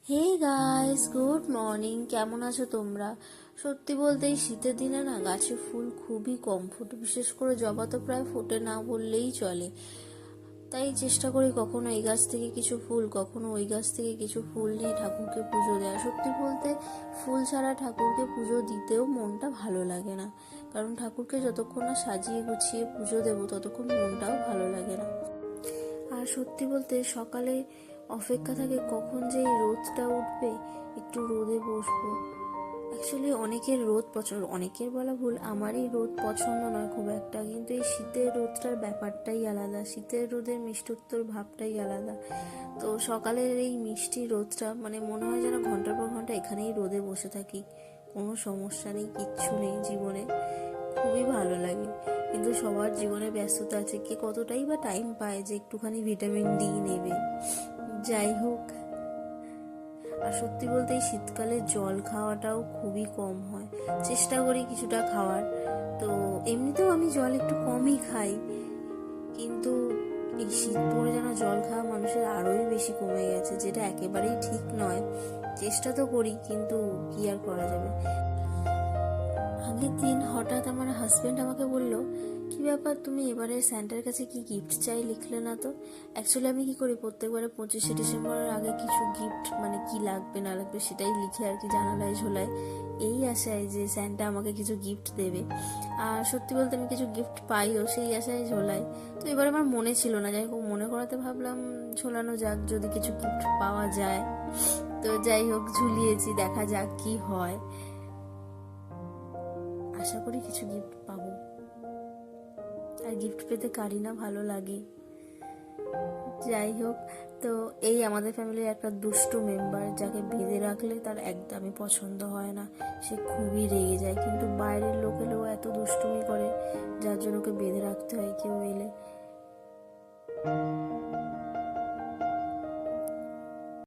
Hey guys, good morning. কেমন আছো তোমরা? সত্যি বলতে এই শীতের দিনে না গাছে ফুল খুবই কম ফোটে, বিশেষ করে জবা তো প্রায় ফোটে না বললেই চলে। তাই চেষ্টা করি কখনো এই গাছ থেকে কিছু ফুল, কখনো ওই গাছ থেকে কিছু ফুল নিয়ে ঠাকুরকে পুজো দেওয়া। সত্যি বলতে ফুল ছাড়া ঠাকুরকে পুজো দিতেও মনটা ভালো লাগে না, কারণ ঠাকুরকে যতক্ষণ না সাজিয়ে গুছিয়ে পুজো দেবো ততক্ষণ মনটাও ভালো লাগে না। আর সত্যি বলতে সকালে অপেক্ষা থাকে কখন যে এই রোদটা উঠবে, একটু রোদে বসবো। অ্যাকচুয়ালি অনেকের রোদ পছন্দ, অনেকের বলা ভুল, আমারই রোদ পছন্দ নয় খুব একটা, কিন্তু এই শীতের রোদটার ব্যাপারটাই আলাদা, শীতের রোদের মিষ্টত্বর ভাবটাই আলাদা। তো সকালের এই মিষ্টি রোদটা মানে মনে হয় যেন ঘন্টার পর ঘন্টা এখানেই রোদে বসে থাকি, কোনো সমস্যা নেই, কিচ্ছু নেই জীবনে, খুবই ভালো লাগে। কিন্তু সবার জীবনে ব্যস্ততা আছে, কে কতটাই বা টাইম পায় যে একটুখানি ভিটামিন ডি নেবে। যাই হোক, আর সত্যি বলতে এই শীতকালে জল খাওয়াটাও খুবই কম হয়, চেষ্টা করি কিছুটা খাওয়ার। তো এমনিতেও আমি জল একটু কমই খাই, কিন্তু এই শীত পড়ে যেন জল খাওয়া মানুষের আরোই বেশি কমে গেছে, যেটা একেবারেই ঠিক নয়। চেষ্টা তো করি, কিন্তু কি আর করা যাবে। আগের দিন হঠাৎ আমার হাজবেন্ড আমাকে বলল, কি ব্যাপার, তুমি এবারে স্যান্টার কাছে কি গিফট চাই লিখলে না তো? অ্যাকচুয়ালি আমি কি করি, প্রত্যেকবারে 25শে ডিসেম্বরের আগে কিছু গিফট মানে কি লাগবে না লাগবে সেটাই লিখে আর কি জানালায় ঝোলাই, এই আশায় যে স্যান্টা আমাকে কিছু গিফট দেবে। আর সত্যি বলতে আমি কিছু গিফট পাইও, সেই আশায় ঝোলাই। তো এবার আমার মনে ছিল না, যাই হোক মনে করাতে ভাবলাম ঝোলানো যাক, যদি কিছু গিফট পাওয়া যায়। তো যাই হোক ঝুলিয়েছি, দেখা যাক কি হয়। আশা করি কিছু গিফট পাবো, আর গিফট পেতে কারি না ভালো লাগে। যাই হোক, তো এই আমাদের ফ্যামিলির একটা দুষ্টু মেম্বার, যাকে বেঁধে রাখলে তার একদমই পছন্দ হয় না, সে খুবই রেগে যায়, কিন্তু বাইরের লোক এলেও এত দুষ্টুমি করে যার জন্য ওকে বেঁধে রাখতে হয় কেউ এলে।